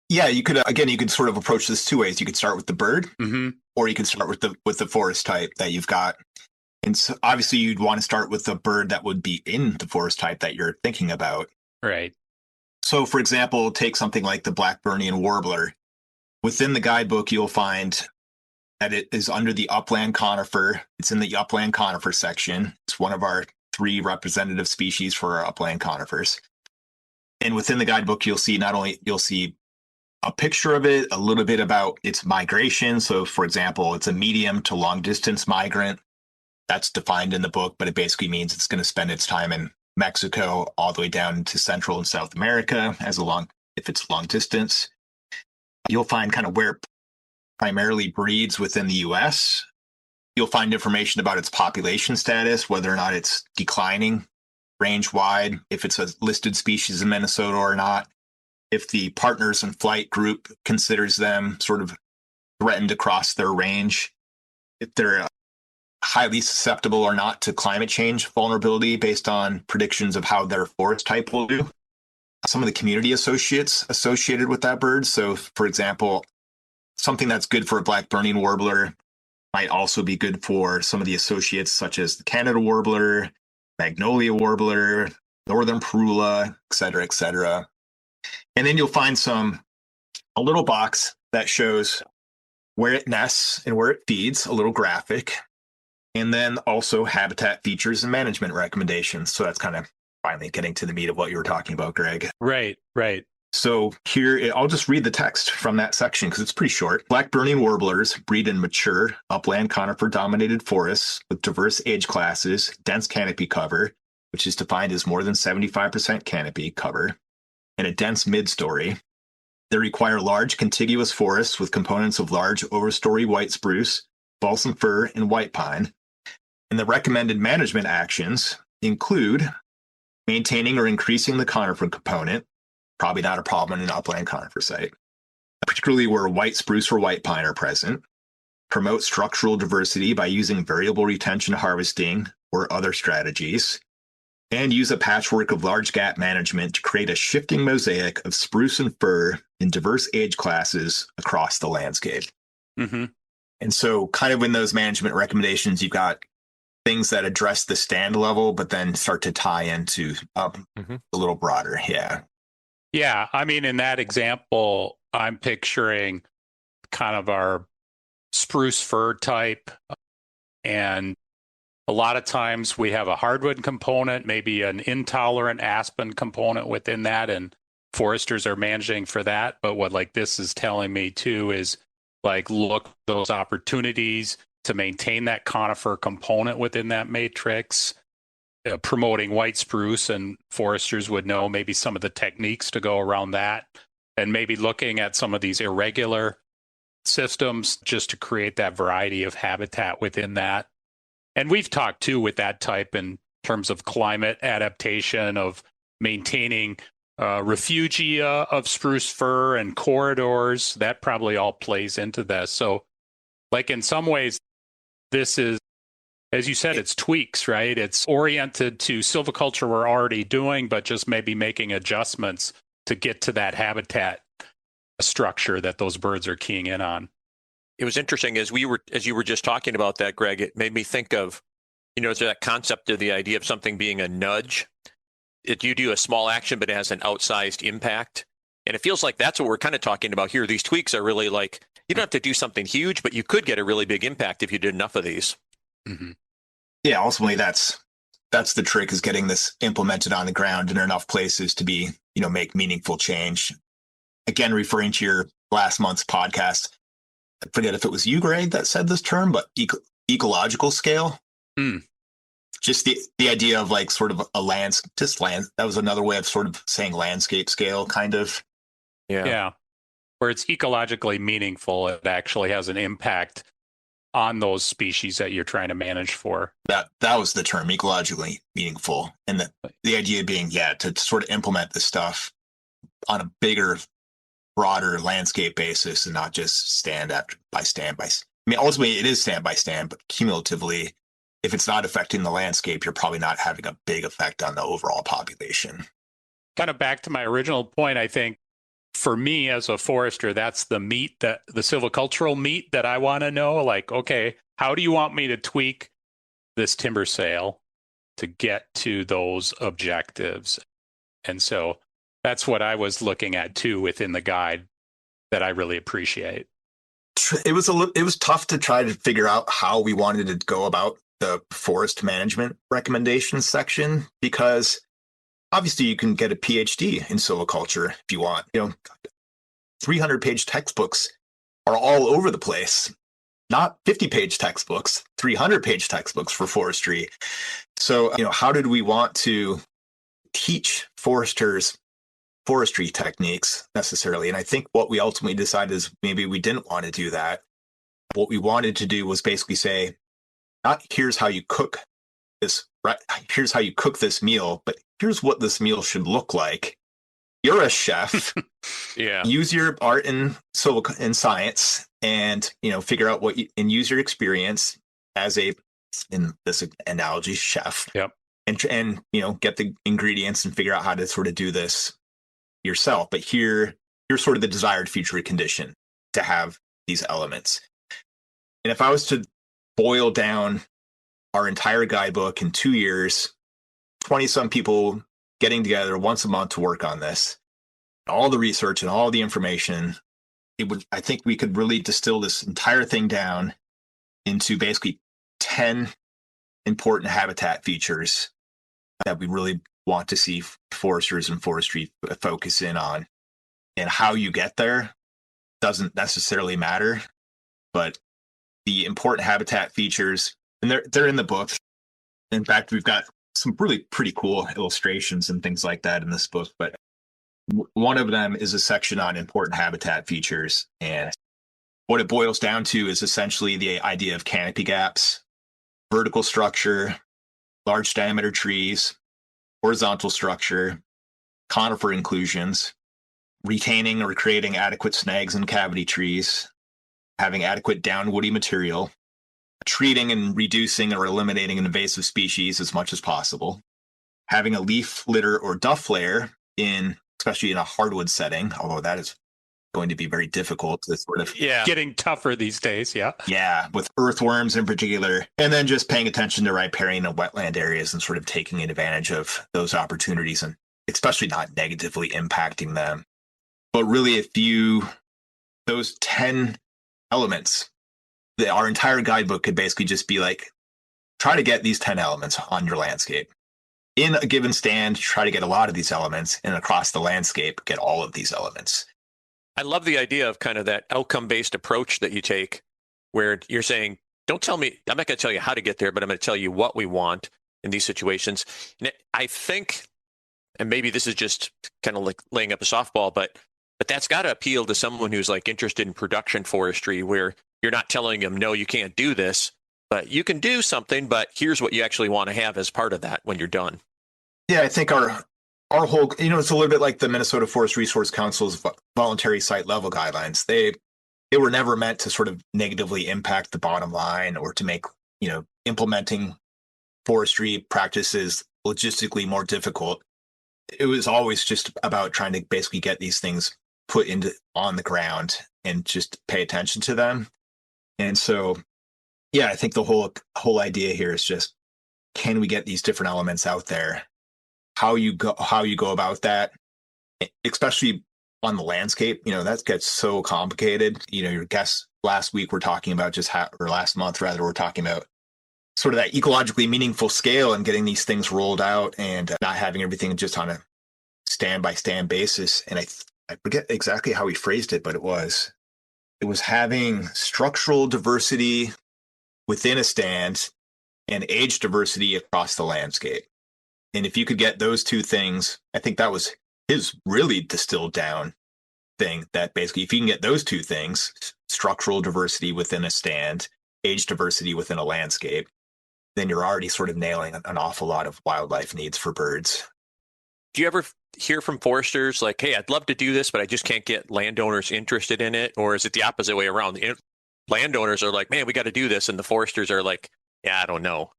Yeah, you could sort of approach this two ways. You could start with the bird, or you could start with the forest type that you've got. And so obviously you'd want to start with the bird that would be in the forest type that you're thinking about. Right. So for example, take something like the Blackburnian warbler. Within the guidebook, you'll find that it is under the upland conifer. It's in the upland conifer section. It's one of our 3 representative species for our upland conifers. And within the guidebook, you'll see a picture of it, a little bit about its migration. So for example, it's a medium to long distance migrant. That's defined in the book, but it basically means it's going to spend its time in Mexico all the way down to Central and South America if it's long distance. You'll find kind of where it primarily breeds within the US. You'll find information about its population status, whether or not it's declining range wide, if it's a listed species in Minnesota or not, if the partners in flight group considers them sort of threatened across their range, if they're highly susceptible or not to climate change vulnerability based on predictions of how their forest type will do. Some of the community associates associated with that bird. So, for example, something that's good for a Blackburnian warbler might also be good for some of the associates such as the Canada warbler, magnolia warbler, northern parula, et cetera, et cetera. And then you'll find a little box that shows where it nests and where it feeds, a little graphic, and then also habitat features and management recommendations. So that's kind of finally getting to the meat of what you were talking about, Greg. Right. So here, I'll just read the text from that section because it's pretty short. Blackburnian warblers breed in mature upland conifer-dominated forests with diverse age classes, dense canopy cover, which is defined as more than 75% canopy cover, and a dense mid-story. They require large contiguous forests with components of large overstory white spruce, balsam fir, and white pine. And the recommended management actions include maintaining or increasing the conifer component, probably not a problem in an upland conifer site, particularly where white spruce or white pine are present. Promote structural diversity by using variable retention harvesting or other strategies. And use a patchwork of large gap management to create a shifting mosaic of spruce and fir in diverse age classes across the landscape. Mm-hmm. And so kind of in those management recommendations, you've got things that address the stand level, but then start to tie into a little broader. Yeah. Yeah. I mean, in that example, I'm picturing kind of our spruce fir type. And a lot of times we have a hardwood component, maybe an intolerant aspen component within that, and foresters are managing for that. But what like this is telling me too is like look at those opportunities to maintain that conifer component within that matrix, promoting white spruce, and foresters would know maybe some of the techniques to go around that, and maybe looking at some of these irregular systems just to create that variety of habitat within that. And we've talked too with that type in terms of climate adaptation, of maintaining refugia of spruce fir and corridors. That probably all plays into this. So like in some ways, this is, as you said, it's tweaks, right? It's oriented to silviculture we're already doing, but just maybe making adjustments to get to that habitat structure that those birds are keying in on. It was interesting as you were just talking about that, Greg, it made me think of, it's that concept of the idea of something being a nudge. You do a small action, but it has an outsized impact. And it feels like that's what we're kind of talking about here. These tweaks are really like, you don't have to do something huge, but you could get a really big impact if you did enough of these. Mm-hmm. Yeah, ultimately that's the trick, is getting this implemented on the ground in enough places to be, make meaningful change. Again, referring to your last month's podcast, I forget if it was you, Greg, that said this term, but ecological scale. Just the idea of like sort of a land. That was another way of sort of saying landscape scale, kind of. Yeah. Where it's ecologically meaningful, it actually has an impact on those species that you're trying to manage for. That was the term, ecologically meaningful. And the idea being, to sort of implement this stuff on a bigger, broader landscape basis and not just stand by stand. I mean, ultimately it is stand by stand, but cumulatively, if it's not affecting the landscape, you're probably not having a big effect on the overall population. Kind of back to my original point, I think for me as a forester, that's the meat, the silvicultural meat that I want to know. Like, okay, how do you want me to tweak this timber sale to get to those objectives? And so that's what I was looking at too within the guide that I really appreciate. It was tough to try to figure out how we wanted to go about the forest management recommendations section, because obviously you can get a PhD in silviculture if you want. 300-page textbooks are all over the place. Not 50-page textbooks, 300-page textbooks for forestry. So, how did we want to teach foresters forestry techniques necessarily? And I think what we ultimately decided is maybe we didn't want to do that. What we wanted to do was basically say, not here's how you cook this, right? Here's how you cook this meal, but here's what this meal should look like. You're a chef. Use your art in science, and figure out and use your experience as in this analogy, chef. Yep. And get the ingredients and figure out how to sort of do this yourself. But here's sort of the desired future condition to have these elements. And if I was to boil down our entire guidebook in 2 years, 20-some people getting together once a month to work on this, all the research and all the information, I think we could really distill this entire thing down into basically 10 important habitat features that we really want to see foresters and forestry focus in on. And how you get there doesn't necessarily matter, but the important habitat features, and they're in the book. In fact, we've got some really pretty cool illustrations and things like that in this book, but one of them is a section on important habitat features. And what it boils down to is essentially the idea of canopy gaps, vertical structure, large diameter trees, horizontal structure, conifer inclusions, retaining or creating adequate snags and cavity trees, having adequate down woody material, treating and reducing or eliminating an invasive species as much as possible, having a leaf litter or duff layer especially in a hardwood setting, although that is going to be very difficult to sort of getting tougher these days. With earthworms in particular, and then just paying attention to riparian and wetland areas and sort of taking advantage of those opportunities and especially not negatively impacting them. But really, those 10 elements, our entire guidebook could basically just be like, try to get these 10 elements on your landscape. In a given stand, try to get a lot of these elements, and across the landscape, get all of these elements. I love the idea of kind of that outcome-based approach that you take, where you're saying, don't tell me, I'm not going to tell you how to get there, but I'm going to tell you what we want in these situations. And I think, and maybe this is just kind of like laying up a softball, but But that's got to appeal to someone who's like interested in production forestry, where you're not telling them, no, you can't do this, but you can do something, but here's what you actually want to have as part of that when you're done. Yeah, I think our whole, it's a little bit like the Minnesota Forest Resource Council's voluntary site level guidelines. They were never meant to sort of negatively impact the bottom line or to make, implementing forestry practices logistically more difficult. It was always just about trying to basically get these things put on the ground and just pay attention to them. And so, yeah, I think the whole idea here is just, can we get these different elements out there? How you go about that, especially on the landscape, that gets so complicated. Your guests last week were talking about or last month rather, we're talking about sort of that ecologically meaningful scale and getting these things rolled out and not having everything just on a stand by stand basis. And I forget exactly how he phrased it, but it was having structural diversity within a stand and age diversity across the landscape. And if you could get those two things, I think that was his really distilled down thing, that basically if you can get those two things, structural diversity within a stand, age diversity within a landscape, then you're already sort of nailing an awful lot of wildlife needs for birds. Do you ever hear from foresters like, hey, I'd love to do this, but I just can't get landowners interested in it? Or is it the opposite way around? Landowners are like, man, we got to do this. And the foresters are like, yeah, I don't know.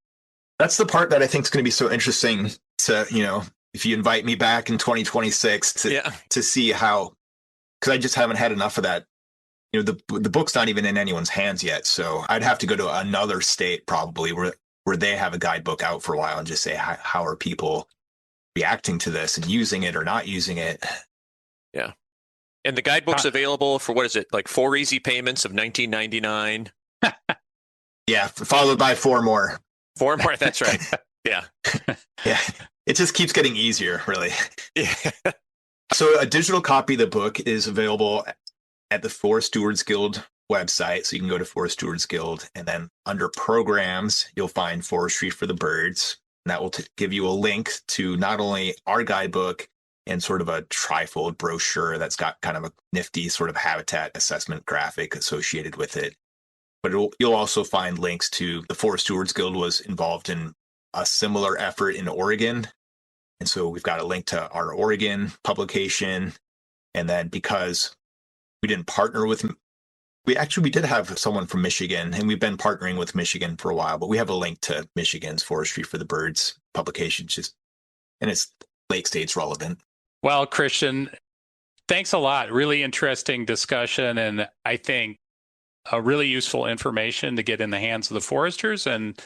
That's the part that I think is going to be so interesting to, if you invite me back in 2026 to see how, because I just haven't had enough of that. The book's not even in anyone's hands yet. So I'd have to go to another state probably where they have a guidebook out for a while and just say, how are people reacting to this and using it or not using it? Yeah. And the guidebook's available for, what is it, like 4 easy payments of $19.99? Yeah, followed by 4 more. 4 more, that's right. Yeah. Yeah. It just keeps getting easier, really. Yeah. So a digital copy of the book is available at the Forest Stewards Guild website. So you can go to Forest Stewards Guild, and then under programs, you'll find Forestry for the Birds. And that will give you a link to not only our guidebook and sort of a trifold brochure that's got kind of a nifty sort of habitat assessment graphic associated with it, but you'll also find links to the Forest Stewards Guild was involved in a similar effort in Oregon. And so we've got a link to our Oregon publication. And then because we didn't partner with, we did have someone from Michigan, and we've been partnering with Michigan for a while, but we have a link to Michigan's Forestry for the Birds publication, and it's Lake States relevant. Well, Christian, thanks a lot. Really interesting discussion, and I think a really useful information to get in the hands of the foresters, and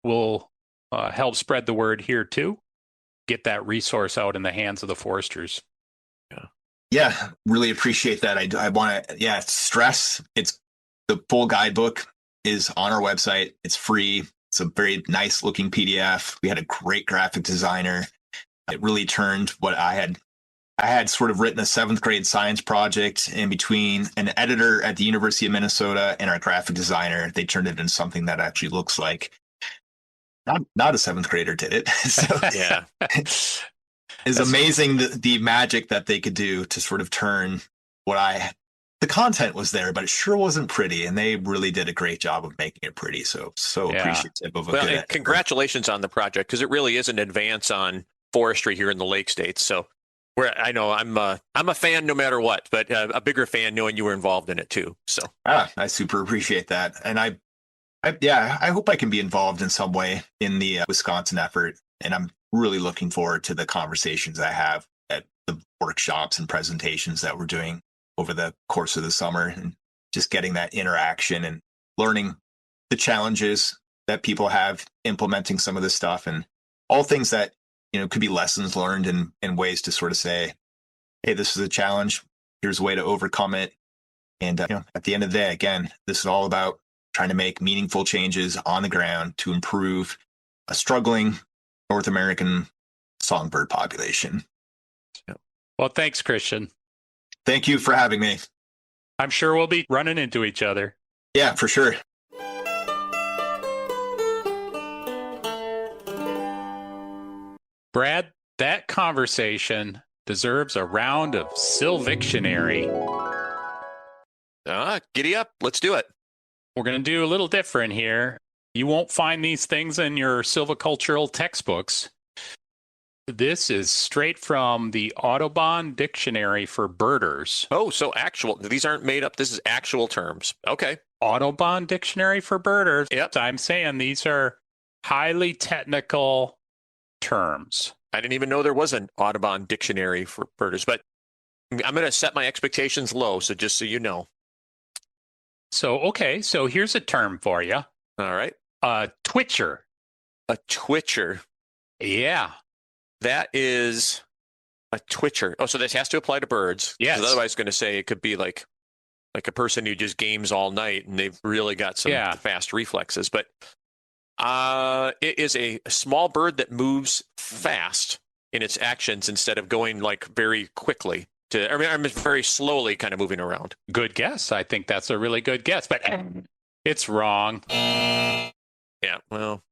will help spread the word here too. Get that resource out in the hands of the foresters. Yeah, really appreciate that. I want to, stress it's the full guidebook is on our website. It's free. It's a very nice looking PDF. We had a great graphic designer. It really turned what I had sort of written a 7th grade science project, in between an editor at the University of Minnesota and our graphic designer, they turned it into something that actually looks like not a 7th grader did it. So yeah. It's amazing the magic that they could do to sort of turn the content was there, but it sure wasn't pretty. And they really did a great job of making it pretty. So appreciative of and congratulations on the project, because it really is an advance on forestry here in the Lake States. So I know I'm a fan no matter what, but a bigger fan knowing you were involved in it too. So I super appreciate that. And I hope I can be involved in some way in the Wisconsin effort. And I'm really looking forward to the conversations I have at the workshops and presentations that we're doing over the course of the summer, and just getting that interaction and learning the challenges that people have implementing some of this stuff, and all things that, could be lessons learned and ways to sort of say, hey, this is a challenge. Here's a way to overcome it. And, at the end of the day, again, this is all about trying to make meaningful changes on the ground to improve a struggling North American songbird population. Well, thanks, Christian. Thank you for having me. I'm sure we'll be running into each other. Yeah, for sure. Brad, that conversation deserves a round of Silvictionary. Giddy up. Let's do it. We're going to do a little different here. You won't find these things in your silvicultural textbooks. This is straight from the Audubon Dictionary for Birders. Oh, so actual. These aren't made up. This is actual terms. Okay. Audubon Dictionary for Birders. Yep. I'm saying these are highly technical terms. I didn't even know there was an Audubon Dictionary for birders, but I'm going to set my expectations low. So just so you know. So, okay. So here's a term for you. All right. A twitcher. A twitcher. Yeah. That is a twitcher. Oh, so this has to apply to birds. Yes. Otherwise, I was going to say it could be like a person who just games all night and they've really got some fast reflexes. But it is a small bird that moves fast in its actions instead of going like very quickly. I'm very slowly kind of moving around. Good guess. I think that's a really good guess, but it's wrong. Yeah, well.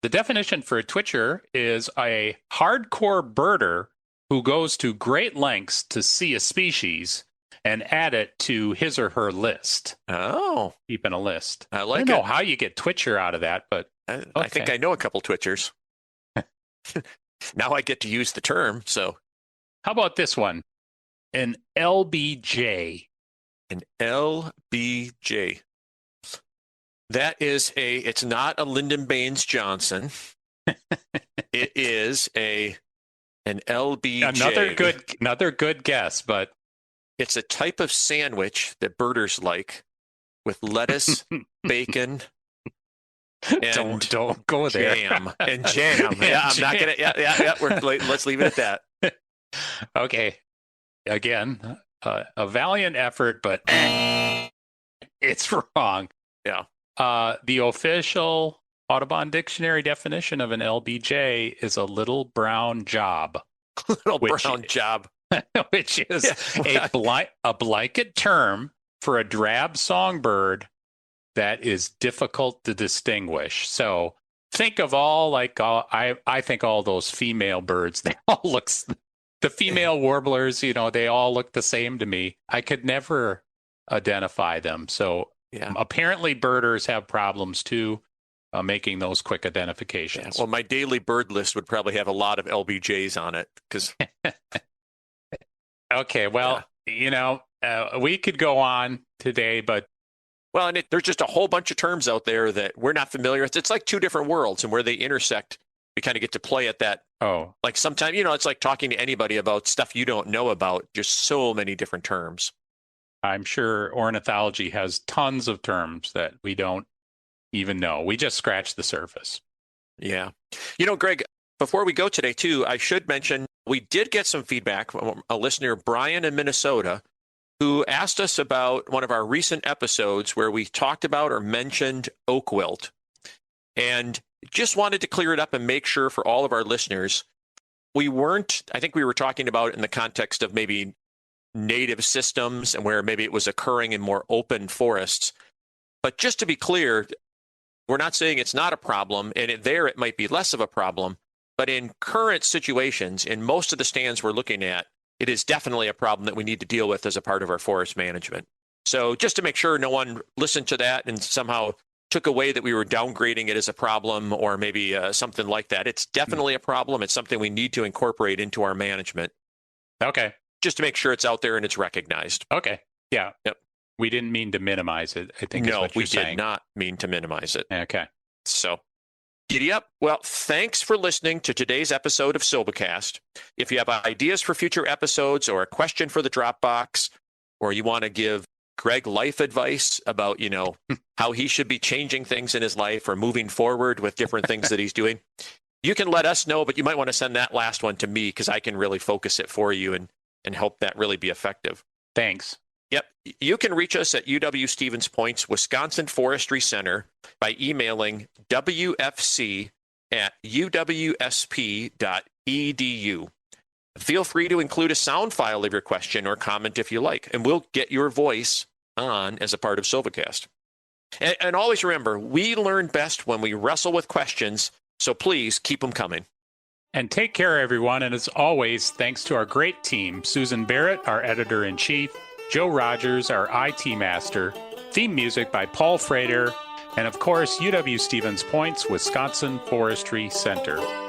The definition for a twitcher is a hardcore birder who goes to great lengths to see a species and add it to his or her list. Oh. Keeping a list. I like it. I don't know how you get twitcher out of that, but I think I know a couple twitchers. Now I get to use the term, so. How about this one? An LBJ. An LBJ. That is it's not a Lyndon Baines Johnson. It is an LBJ. Another good guess, but it's a type of sandwich that birders like with lettuce, bacon, and don't go there. Jam and jam. Yeah, I'm not gonna. Yeah. Let's leave it at that. Okay. Again, a valiant effort, but it's wrong. Yeah. The official Audubon Dictionary definition of an LBJ is a little brown job. Brown job. Which is a blanket term for a drab songbird that is difficult to distinguish. So think of I think all those female birds, they all look, the female warblers, they all look the same to me. I could never identify them. So apparently birders have problems too, making those quick identifications. Yeah. Well, my daily bird list would probably have a lot of LBJs on it because. Okay, well, we could go on today, but. Well, and there's just a whole bunch of terms out there that we're not familiar with. It's like two different worlds, and where they intersect, we kind of get to play at that. Oh. Like sometimes, it's like talking to anybody about stuff you don't know about. Just so many different terms. I'm sure ornithology has tons of terms that we don't even know. We just scratched the surface. Yeah. Greg, before we go today, too, I should mention we did get some feedback from a listener, Brian in Minnesota, who asked us about one of our recent episodes where we talked about or mentioned oak wilt. And just wanted to clear it up and make sure for all of our listeners, I think we were talking about it in the context of maybe native systems and where maybe it was occurring in more open forests. But just to be clear, we're not saying it's not a problem, and it might be less of a problem. But in current situations, in most of the stands we're looking at, it is definitely a problem that we need to deal with as a part of our forest management. So just to make sure no one listened to that and somehow took away that we were downgrading it as a problem or maybe something like that. It's definitely a problem. It's something we need to incorporate into our management. Okay. Just to make sure it's out there and it's recognized. Okay. Yeah. Yep. We didn't mean to minimize it, I think. No, we did not mean to minimize it. Okay. So, giddy up. Well, thanks for listening to today's episode of SilviCast. If you have ideas for future episodes or a question for the Dropbox, or you want to give Greg life advice about, how he should be changing things in his life or moving forward with different things that he's doing, you can let us know, but you might want to send that last one to me because I can really focus it for you and help that really be effective. Thanks. Yep. You can reach us at UW Stevens Point's Wisconsin Forestry Center by emailing wfc@uwsp.edu. Feel free to include a sound file of your question or comment if you like, and we'll get your voice on as a part of SilviCast. And always remember, we learn best when we wrestle with questions, so please keep them coming. And take care, everyone. And as always, thanks to our great team, Susan Barrett, our editor-in-chief, Joe Rogers, our IT master, theme music by Paul Frater, and of course, UW Stevens Point's Wisconsin Forestry Center.